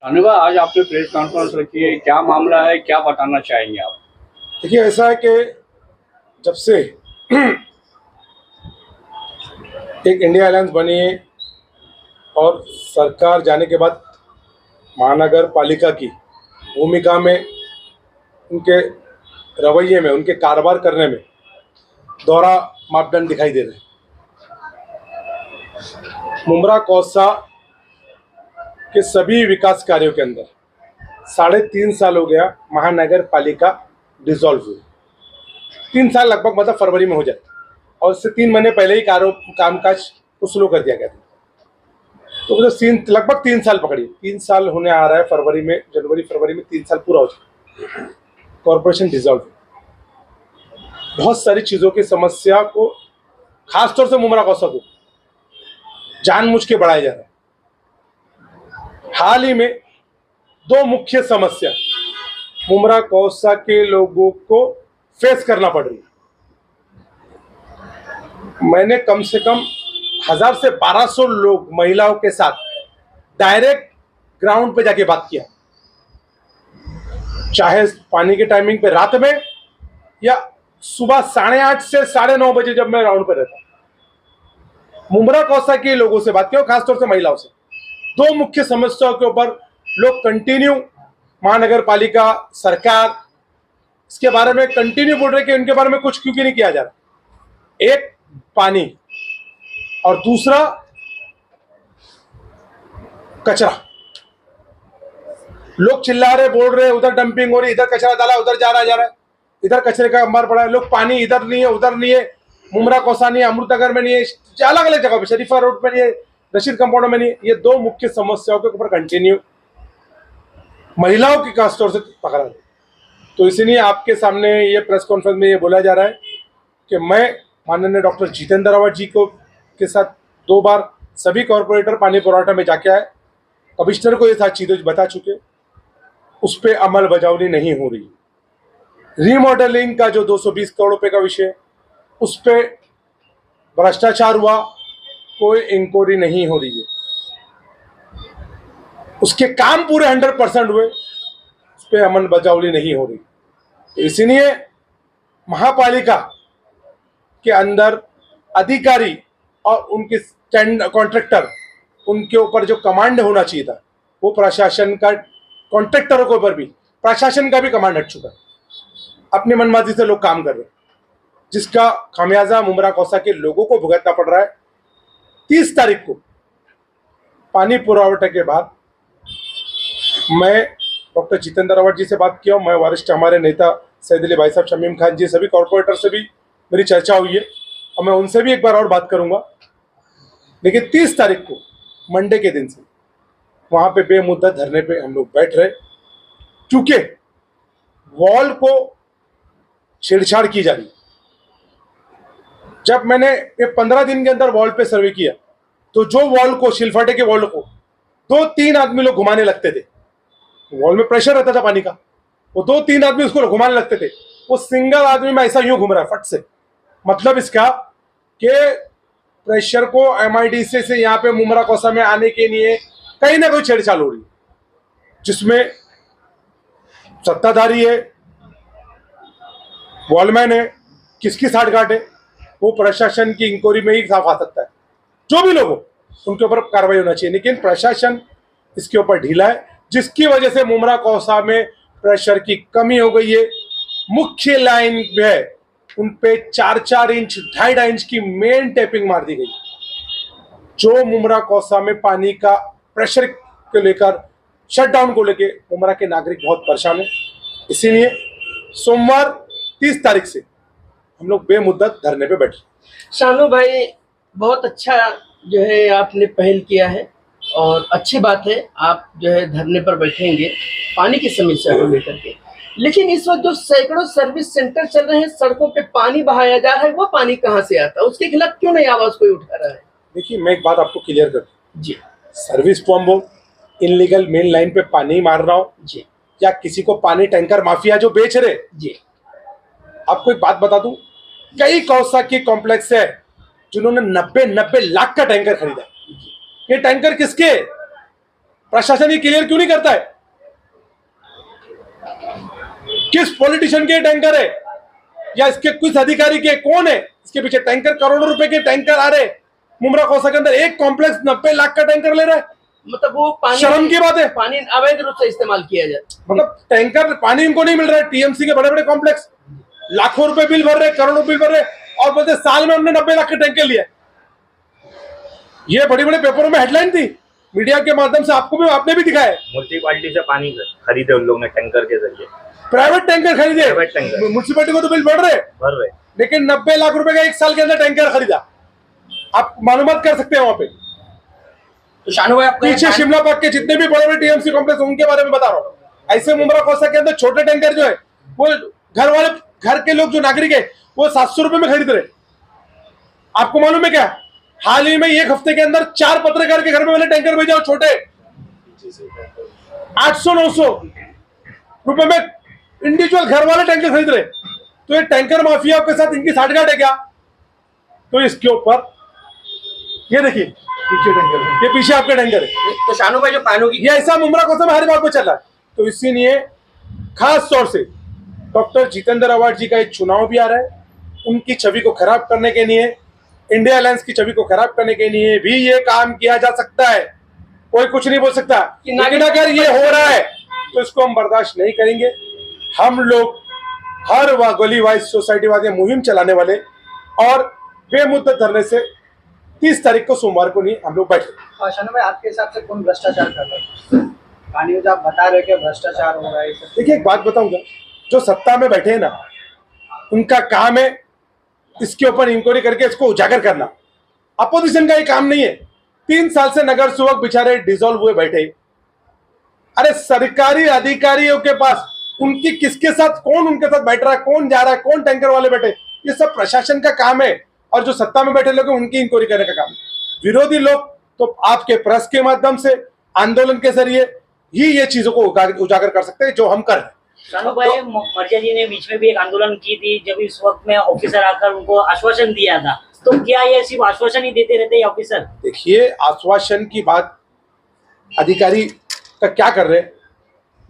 अनुवा, आज आपने press conference रखी है, क्या मामला है, क्या बताना चाहेंगे आप? देखिए, ऐसा है कि जब से एक इंडिया अलायंस बनी और सरकार जाने के बाद महानगर पालिका की भूमिका में, उनके रवैये में, उनके कारोबार करने में दोहरा मापदंड दिखाई दे रहे हैं। मुमरा कौसा के सभी विकास कार्यों के अंदर 3.5 साल हो गया महानगर पालिका डिसॉल्व हुई। 3 साल लगभग, मतलब फरवरी में हो जाए, और उससे 3 महीने पहले ही कामकाज को स्लो कर दिया गया था। तो मतलब लगभग 3 साल पकड़िए, 3 साल होने आ रहा है। फरवरी में, जनवरी फरवरी में 3 साल पूरा हो जाए, कॉरपोरेशन डिसॉल्व। बहुत सारी चीज़ों की समस्या को, खासतौर से मुमरा कौसा को जानबूझ के बढ़ाया जा रहा है। हाल ही में 2 मुख्य समस्या मुमरा कौसा के लोगों को फेस करना पड़ रही है। मैंने कम से कम 1000 से 1200 लोग, महिलाओं के साथ डायरेक्ट ग्राउंड पे जाके बात किया, चाहे पानी के टाइमिंग पे रात में या सुबह 8:30 से 9:30 बजे जब मैं राउंड पे रहता। मुमरा कौसा के लोगों से बात किया, खासतौर से महिलाओं से। 2 मुख्य समस्याओं के ऊपर लोग कंटिन्यू, महानगर पालिका सरकार, इसके बारे में कंटिन्यू बोल रहे कि इनके बारे में कुछ क्यों नहीं किया जा रहा। एक पानी, और दूसरा कचरा। लोग चिल्ला रहे, बोल रहे, उधर डंपिंग हो रही, इधर कचरा डाला, उधर जा रहा है, इधर कचरे का अंबार पड़ा है। लोग, पानी इधर नहीं है, उधर नहीं है, मुमरा कौसा नहीं है, अमृतनगर में नहीं है, अलग अलग जगह पे, शरीफा रोड पे नहीं है, रशीद कंपाउंड में नहीं है। ये 2 मुख्य समस्याओं के ऊपर कंटिन्यू महिलाओं की खासतौर से पकड़ा है। तो इसीलिए आपके सामने ये प्रेस कॉन्फ्रेंस में ये बोला जा रहा है कि मैं माननीय डॉक्टर जितेंद्र रावत जी को के साथ 2 बार सभी कॉरपोरेटर पानी पुरवठा में जाके आए, कमिश्नर को ये सारी चीज़ें बता चुके, उस पर अमल बजावनी नहीं हो रही। रीमॉडलिंग का जो 220 करोड़ रुपए का विषय, उस पर भ्रष्टाचार हुआ, कोई इंक्वायरी नहीं हो रही है। उसके काम पूरे 100% हुए, उस पर अमल बजावनी नहीं हो रही। तो इसलिए महापालिका के अंदर अधिकारी और उनके कॉन्ट्रैक्टर, उनके ऊपर जो कमांड होना चाहिए था, वो प्रशासन का, कॉन्ट्रैक्टरों के ऊपर भी प्रशासन का भी कमांड हट चुका है। अपनी मनमाजी से लोग काम कर रहे हैं, जिसका खामियाजा मुमरा कौसा के लोगों को भुगतना पड़ रहा है। 30 तारीख को पानी पुरवठे के बाद मैं डॉक्टर जितेंद्र रावत जी से बात किया, मैं वरिष्ठ हमारे नेता सैयद अली भाई साहब, शमीम खान जी, सभी कॉरपोरेटर से भी मेरी चर्चा हुई है, और मैं उनसे भी एक बार और बात करूंगा। लेकिन 30 तारीख को मंडे के दिन से वहां पे बेमुद्दत धरने पे हम लोग बैठ रहे, क्योंकि वॉल को छेड़छाड़ की जा रही। जब मैंने ये 15 दिन के अंदर वॉल पे सर्वे किया, तो जो वॉल को, शिलफाटे के वॉल को 2-3 आदमी लोग घुमाने लगते थे, वॉल में प्रेशर रहता था पानी का, वो 2-3 आदमी उसको घुमाने लगते थे, वो सिंगल आदमी में ऐसा यूं घूम रहा है फट से। मतलब इसका कि प्रेशर को MIDC से यहाँ पे मुमरा कौसा में आने के लिए कहीं ना कोई छेड़छाड़ हो रही है, जिसमें सत्ताधारी है, वॉलमैन है, किसकी साठगांठ है, वो प्रशासन की इंक्वायरी में ही साफ आ सकता है। जो भी लोग हो, उनके ऊपर कार्रवाई होना चाहिए, लेकिन प्रशासन इसके ऊपर ढीला है, जिसकी वजह से मुमरा कौसा में प्रेशर की कमी हो गई है। मुख्य लाइन है, उन पे 4-4 इंच, 2.5 इंच की मेन टेपिंग मार दी गई, जो मुमरा कौसा में पानी का प्रेशर को लेकर, शटडाउन को लेकर मुमरा के नागरिक बहुत परेशान है। इसीलिए सोमवार 30 तारीख से हम लोग बेमुद्दत धरने पे बैठे। शानू भाई, बहुत अच्छा जो है आपने पहल किया है, और अच्छी बात है आप जो है धरने पर बैठेंगे पानी की समस्या को लेकर के। लेकिन इस वक्त जो सैकड़ों सर्विस सेंटर चल रहे हैं, सड़कों पे पानी बहाया जा रहा है, वो पानी कहाँ से आता है? उसके खिलाफ क्यों नहीं आवाज कोई उठा रहा है? देखिए, मैं एक बात आपको क्लियर कर दूं जी, सर्विस पंप हो, इनलीगल मेन लाइन पे पानी मार रहा हो जी, या किसी को पानी टैंकर माफिया जो बेच रहे, जी, आपको एक बात बता दूं, कई कौसा की कॉम्प्लेक्स है जिन्होंने 90 लाख का टैंकर खरीदा। ये टैंकर किसके? प्रशासन ये क्लियर क्यों नहीं करता है? किस पॉलिटिशियन के टैंकर है या इसके किस अधिकारी के, कौन है इसके पीछे? टैंकर, करोड़ों रुपए के टैंकर आ रहे मुमरा कौसा के अंदर। एक कॉम्प्लेक्स 90 लाख का टैंकर ले रहा है। मतलब वो पानी, शर्म की बात है। पानी अवैध रूप से इस्तेमाल किया जाए, मतलब टैंकर पानी इनको नहीं मिल रहा है। टीएमसी के बड़े बड़े कॉम्प्लेक्स लाखों रुपए बिल भर रहे, करोड़ों बिल भर रहे, और बोलते साल में हमने 90 लाख के टैंकर लिया। ये बड़ी बड़े पेपरों में हेडलाइन थी, मीडिया के माध्यम से आपको भी, आपने भी दिखाया। म्यूनसिपालिटी से पानी खरीदे उन लोगों ने टैंकर के जरिए, प्राइवेट टैंकर खरीदे, प्राइवेट टैंकर। म्यूनसिपैलिटी को तो बिल भर रहे, लेकिन 90 लाख रुपए का एक साल के अंदर टैंकर खरीदा। आप मालूमात कर सकते हैं वहां पे। तो शानू भाई आपको पीछे शिमला पार्क के जितने भी बड़े बड़े टीएमसी कॉम्प्लेक्स उनके बारे में बता रहा हूँ। ऐसे मुमरा कोसा के अंदर छोटे टैंकर जो है वो घर के लोग जो नागरिक है वो 700 रुपए में खरीद रहे। आपको मालूम है क्या, हाल ही में एक हफ्ते के अंदर 4 पत्रकार के घर में मैंने टैंकर भेजा और छोटे 800-900 रुपए में इंडिविजुअल घर वाले टैंकर खरीद रहे। तो ये टैंकर माफिया के साथ इनकी साठगांठ है क्या? तो इसके ऊपर ये देखिए पीछे टैंकर, ये पीछे आपके टैंकर है। तो शानू भाई जो पानी की, ये ऐसा मुमरा कोसा में हर बात में चल रहा है। तो इसीलिए खास तौर से डॉक्टर जितेंद्र अवार्ड जी का एक चुनाव भी आ रहा है, उनकी छवि को खराब करने के लिए, इंडिया अलायंस की छवि को खराब करने के लिए भी ये काम किया जा सकता है। कोई कुछ नहीं बोल सकता, लेकिन अगर ये हो रहा है तो इसको हम बर्दाश्त नहीं करेंगे। हम लोग हर गली वाइज सोसाइटी वाले मुहिम चलाने वाले और बेमुद्दत धरने से 30 तारीख को सोमवार को नहीं हम लोग बैठे। शानू भाई आपके हिसाब से कौन भ्रष्टाचार कर रहा है? पानी में जो आप बता रहे हो कि भ्रष्टाचार हो रहा है, देखिए एक बात बताऊंगा, जो सत्ता में बैठे हैं ना उनका काम है इसके ऊपर इंक्वायरी करके इसको उजागर करना। अपोजिशन का ये काम नहीं है। 3 साल से नगर सेवक बेचारे डिसॉल्व हुए बैठे। अरे सरकारी अधिकारियों के पास उनकी किसके साथ, कौन उनके साथ बैठ रहा है, कौन जा रहा है, कौन टैंकर वाले बैठे, ये सब प्रशासन का काम है। और जो सत्ता में बैठे लोग हैं उनकी इंक्वायरी करने का काम है। विरोधी लोग तो आपके प्रेस के माध्यम से, आंदोलन के जरिए ही ये चीजों को उजागर कर सकते हैं, जो हम कर रहे हैं। शानू भाई मर्जा जी ने बीच में भी एक आंदोलन की थी, जब इस वक्त में ऑफिसर आकर उनको आश्वासन दिया था, तो क्या ये सिर्फ आश्वासन ही देते रहते हैं ऑफिसर? देखिए आश्वासन की बात, अधिकारी का क्या कर रहे हैं,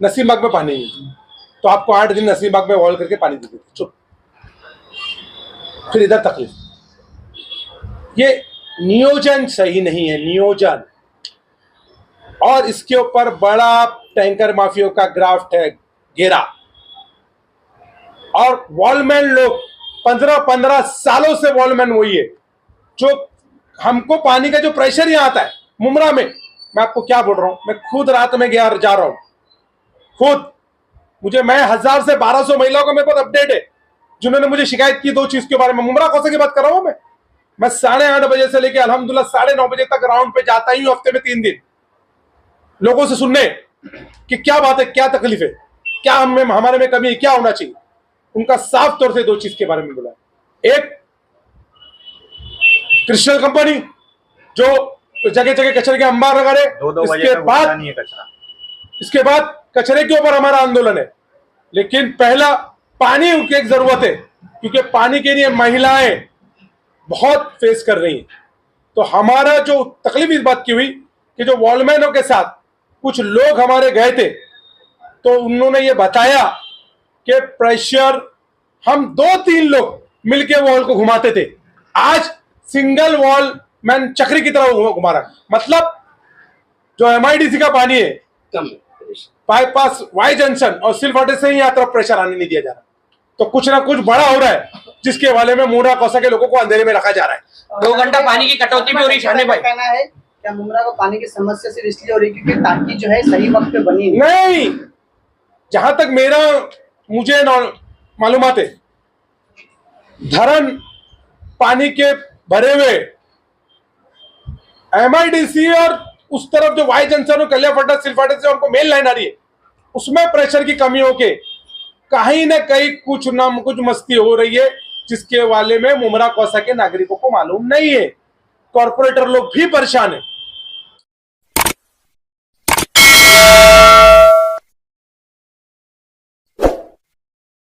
नसीमबाग में पानी नहीं तो आपको 8 दिन नसीमबाग में वॉल करके पानी दे देते, चुप। फिर इधर तकलीफ, ये नियोजन सही नहीं है, नियोजन। और इसके ऊपर बड़ा टैंकर माफियों का ग्राफ्ट है, घेरा। और वॉलमैन लोग 15-15 सालों से वॉलमैन वही है। जो हमको पानी का जो प्रेशर यहां आता है मुमरा में, मैं आपको क्या बोल रहा हूं, मैं खुद रात में जा रहा हूं खुद। मैं 1000 से 1200 महिलाओं का मेरे पास अपडेट है जिन्होंने मुझे शिकायत की 2 चीज के बारे में। मुमरा कौसे की बात कर रहा हूं मैं 8:30 बजे से लेकर अल्हम्दुलिल्लाह 9:30 बजे तक राउंड पे जाता ही हूं, हफ्ते में 3 दिन, लोगों से सुनने कि क्या बात है, क्या तकलीफ है, क्या हमारे में कमी है, क्या होना चाहिए। उनका साफ तौर से 2 चीज के बारे में बोला। एक, क्रिस्टल कंपनी जो जगह जगह कचरे के अंबार लगा रहे, इसके बाद कचरे के ऊपर हमारा आंदोलन है। लेकिन पहला पानी की एक जरूरत है, क्योंकि पानी के लिए महिलाएं बहुत फेस कर रही हैं। तो हमारा जो तकलीफ इस बात की हुई कि जो वॉलमैनों के साथ कुछ लोग हमारे गए थे, तो उन्होंने ये बताया कि प्रेशर, हम 2-3 लोग मिलके वॉल को घुमाते थे, आज सिंगल वॉल मैन चक्री की तरह घुमा रहा। मतलब जो एमआईडीसी का पानी है कम बाईपास वाई जंक्शन और सिलफाटे से ही यहाँ तरफ प्रेशर आने नहीं दिया जा रहा। तो कुछ ना कुछ बड़ा हो रहा है, जिसके वाले में मुमरा कौसा के लोगों को अंधेरे में रखा जा रहा है। 2 घंटा पानी की कटौती भी हो रही। शानू भाई कहना है क्या मुमरा को पानी की समस्या सिर्फ इसलिए हो रही क्योंकि टांकी जो है सही वक्त पे बनी नहीं, जहां तक मुझे मालूमात है, धरन पानी के भरे हुए एमआईडीसी और उस तरफ जो वाई जंक्शन और कलियाफट्टा सिलफाटे से उनको मेन लाइन आ रही है, उसमें प्रेशर की कमी होके कहीं ना कहीं कुछ मस्ती हो रही है, जिसके वाले में मुमरा कौसा के नागरिकों को मालूम नहीं है। कॉर्पोरेटर लोग भी परेशान है।